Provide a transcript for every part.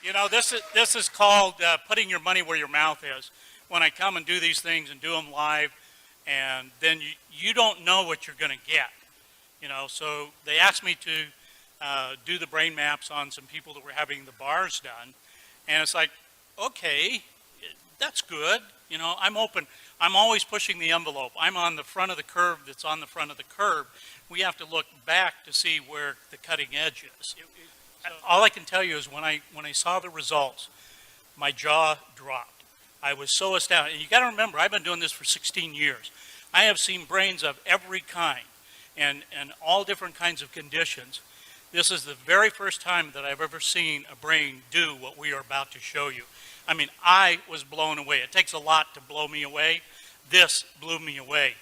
You know, this is called putting your money where your mouth is. When I come and do these things and do them live, and then you don't know what you're going to get. You know, so they asked me to do the brain maps on some people that were having the bars done, and it's like, okay, that's good. You know, I'm open. I'm always pushing the envelope. I'm on the front of the curve that's on the front of the curve. We have to look back to see where the cutting edge is. All I can tell you is when I saw the results, my jaw dropped. I was so astounded. And you got to remember, I've been doing this for 16 years. I have seen brains of every kind and all different kinds of conditions. This is the very first time that I've ever seen a brain do what we are about to show you. I mean, I was blown away. It takes a lot to blow me away. This blew me away.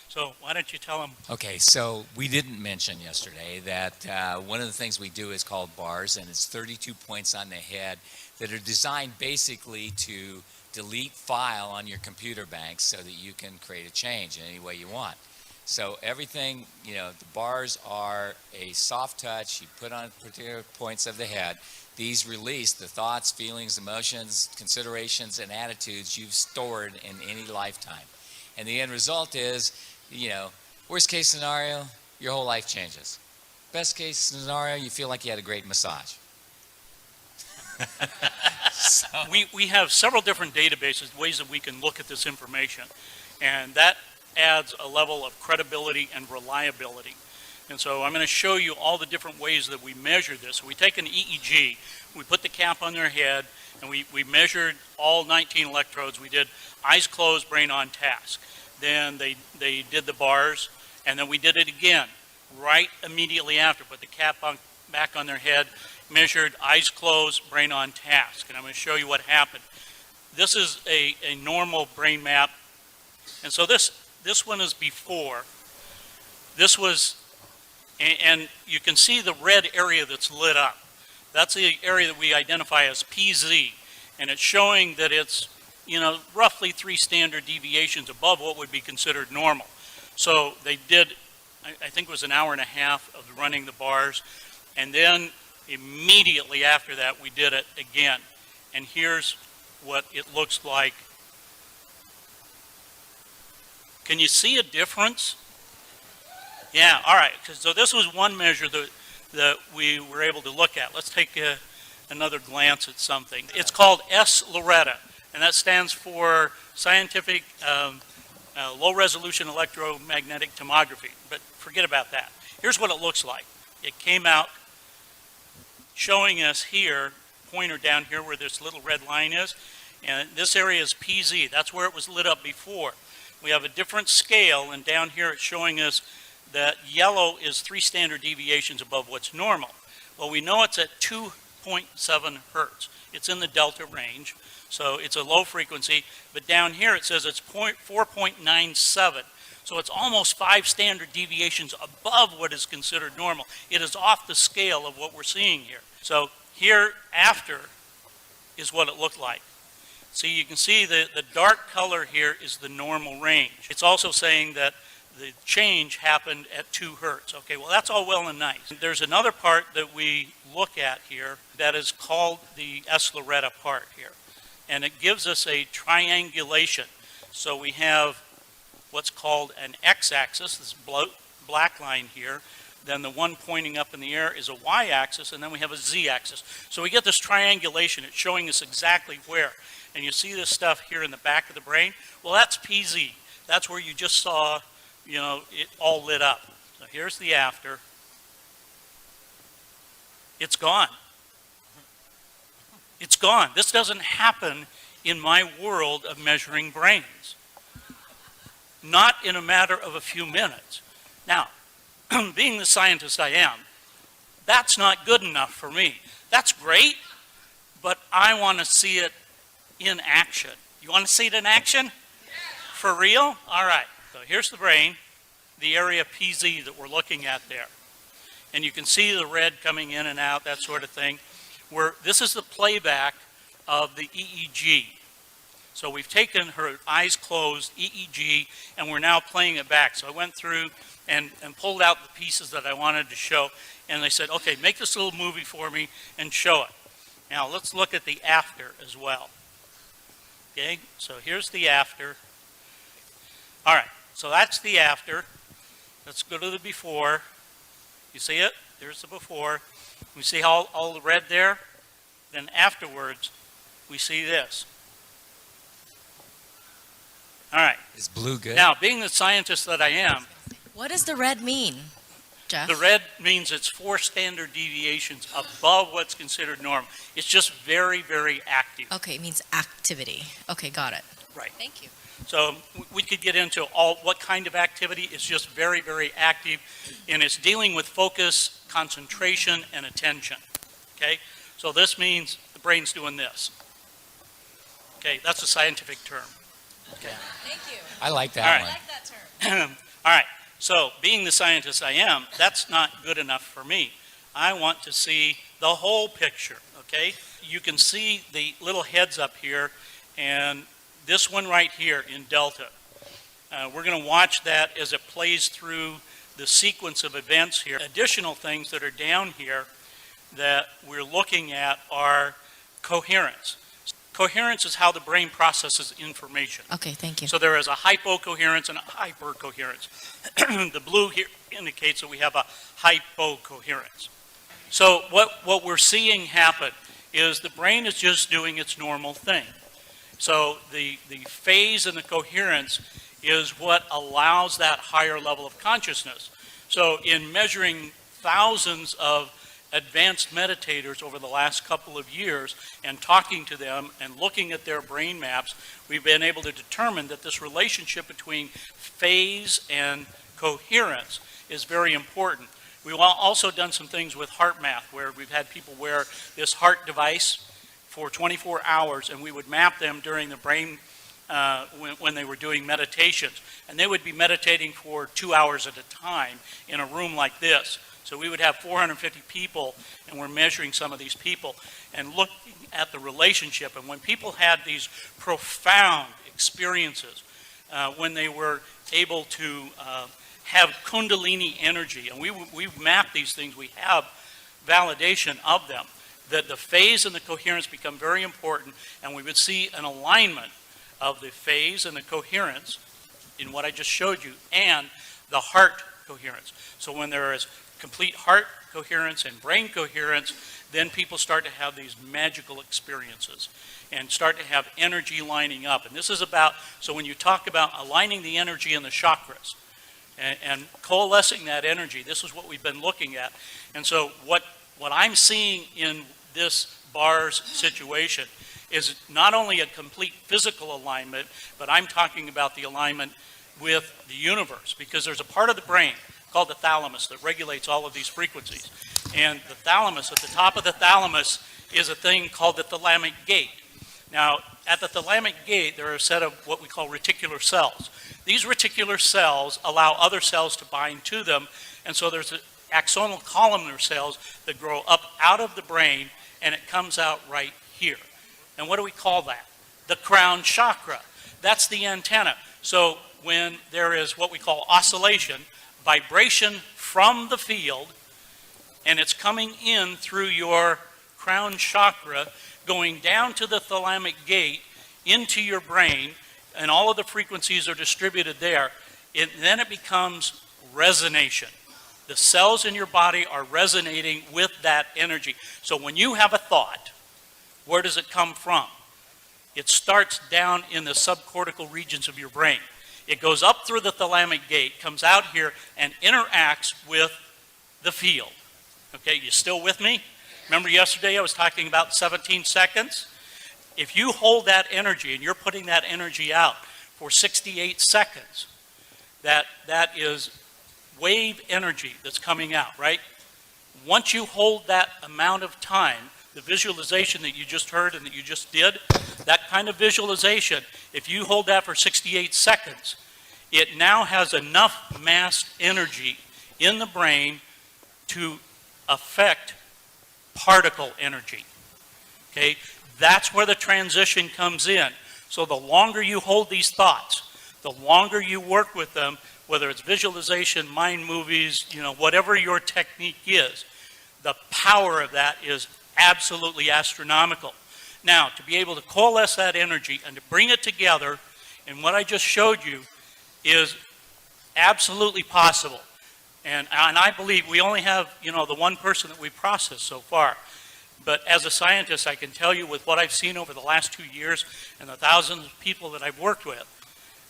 So why don't you tell them? Okay, so we didn't mention yesterday that one of the things we do is called bars, and it's 32 points on the head that are designed basically to delete file on your computer bank so that you can create a change in any way you want. So everything, you know, the bars are a soft touch. You put on particular points of the head. These release the thoughts, feelings, emotions, considerations, and attitudes you've stored in any lifetime. And the end result is, you know, worst case scenario, your whole life changes. Best case scenario, you feel like you had a great massage. So. We have several different databases, ways that we can look at this information, and that adds a level of credibility and reliability. And so I'm going to show you all the different ways that we measure this. So we take an EEG, we put the cap on their head, and we measured all 19 electrodes. We did eyes closed, brain on task. Then they did the bars, and then we did it again right immediately after. Put the cap back on their head, measured eyes closed, brain on task. And I'm going to show you what happened. This is a normal brain map. And so this one is before. This was, and you can see the red area that's lit up. That's the area that we identify as PZ. And it's showing that it's, you know, roughly 3 standard deviations above what would be considered normal. So they did, I think it was an hour and a half of running the bars. And then immediately after that, we did it again. And here's what it looks like. Can you see a difference? Yeah, all right. So this was one measure that we were able to look at. Let's take another glance at something. It's called S-Loretta, and that stands for Scientific Low-Resolution Electromagnetic Tomography. But forget about that. Here's what it looks like. It came out showing us here, pointer down here where this little red line is, and this area is PZ. That's where it was lit up before. We have a different scale, and down here it's showing us that yellow is 3 standard deviations above what's normal. Well, we know it's at 2.7 hertz. It's in the delta range, so it's a low frequency, but down here it says it's 4.97. So it's almost 5 standard deviations above what is considered normal. It is off the scale of what we're seeing here. So here after is what it looked like. See, you can see the dark color here is the normal range. It's also saying that the change happened at 2 hertz. Okay, well that's all well and nice. There's another part that we look at here that is called the S-Loretta part here. And it gives us a triangulation. So we have what's called an x-axis, this black line here. Then the one pointing up in the air is a y-axis, and then we have a z-axis. So we get this triangulation. It's showing us exactly where. And you see this stuff here in the back of the brain? Well, that's PZ. That's where you just saw, you know, it all lit up. So here's the after. It's gone. It's gone. This doesn't happen in my world of measuring brains. Not in a matter of a few minutes. Now, being the scientist I am, that's not good enough for me. That's great, but I want to see it in action. You want to see it in action? Yeah. For real? All right. So here's the brain, the area PZ that we're looking at there. And you can see the red coming in and out, that sort of thing. This is the playback of the EEG. So we've taken her eyes closed EEG, and we're now playing it back. So I went through and pulled out the pieces that I wanted to show, and they said, okay, make this little movie for me and show it. Now let's look at the after as well. Okay, so here's the after. All right, so that's the after. Let's go to the before. You see it? There's the before. We see all the red there. Then afterwards, we see this. All right. Is blue good? Now, being the scientist that I am, What does the red mean, Jeff? the red means it's 4 standard deviations above what's considered normal. It's just very, very active. Okay, it means activity. Okay, got it. Right. Thank you. So we could get into what kind of activity. It's just very, very active, and it's dealing with focus, concentration, and attention. Okay? So this means the brain's doing this. Okay, that's a scientific term. Okay. Thank you. I like that All right. one. like that term. All right, so being the scientist I am, that's not good enough for me. I want to see the whole picture, okay? You can see the little heads up here, and this one right here in Delta. We're going to watch that as it plays through the sequence of events here. Additional things that are down here that we're looking at are coherence. Coherence is how the brain processes information. Okay, thank you. So there is a hypocoherence and a hypercoherence. The blue here indicates that we have a hypocoherence. So what we're seeing happen is the brain is just doing its normal thing. So the phase and the coherence is what allows that higher level of consciousness. So in measuring thousands of advanced meditators over the last couple of years and talking to them and looking at their brain maps, we've been able to determine that this relationship between phase and coherence is very important. We've also done some things with heart math where we've had people wear this heart device for 24 hours, and we would map them during the brain when they were doing meditations. And they would be meditating for 2 hours at a time in a room like this. So we would have 450 people, and we're measuring some of these people and looking at the relationship. And when people had these profound experiences, when they were able to have kundalini energy, and we've mapped these things, we have validation of them, that the phase and the coherence become very important, and we would see an alignment of the phase and the coherence in what I just showed you, and the heart coherence. So when there is complete heart coherence and brain coherence, then people start to have these magical experiences and start to have energy lining up. And this is about, so when you talk about aligning the energy in the chakras and coalescing that energy, this is what we've been looking at. And so what I'm seeing in this bars situation is not only a complete physical alignment, but I'm talking about the alignment with the universe, because there's a part of the brain called the thalamus that regulates all of these frequencies. And the thalamus, at the top of the thalamus, is a thing called the thalamic gate. Now, at the thalamic gate, there are a set of what we call reticular cells. These reticular cells allow other cells to bind to them, and so there's axonal columnar cells that grow up out of the brain, and it comes out right here. And what do we call that? The crown chakra. That's the antenna. So when there is what we call oscillation, vibration from the field, and it's coming in through your crown chakra, going down to the thalamic gate, into your brain, and all of the frequencies are distributed there, then it becomes resonation. The cells in your body are resonating with that energy. So when you have a thought, where does it come from? It starts down in the subcortical regions of your brain. It goes up through the thalamic gate, comes out here, and interacts with the field. Okay, you still with me? Remember yesterday I was talking about 17 seconds? If you hold that energy and you're putting that energy out for 68 seconds, that is wave energy that's coming out, right? Once you hold that amount of time, the visualization that you just heard and that you just did, that kind of visualization, if you hold that for 68 seconds, it now has enough mass energy in the brain to affect particle energy. Okay, that's where the transition comes in. So the longer you hold these thoughts, the longer you work with them, whether it's visualization, mind movies, whatever your technique is, the power of that is absolutely astronomical. Now, to be able to coalesce that energy and to bring it together in what I just showed you is absolutely possible. And I believe we only have, you know, the one person that we've processed so far. But as a scientist, I can tell you with what I've seen over the last 2 years and the thousands of people that I've worked with,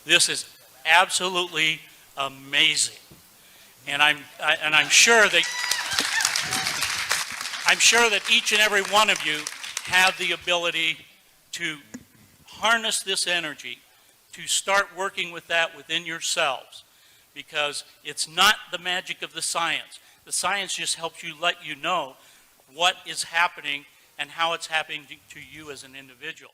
this is absolutely amazing. And I'm sure that each and every one of you have the ability to harness this energy, to start working with that within yourselves, because it's not the magic of the science. The science just helps you let you know what is happening and how it's happening to you as an individual.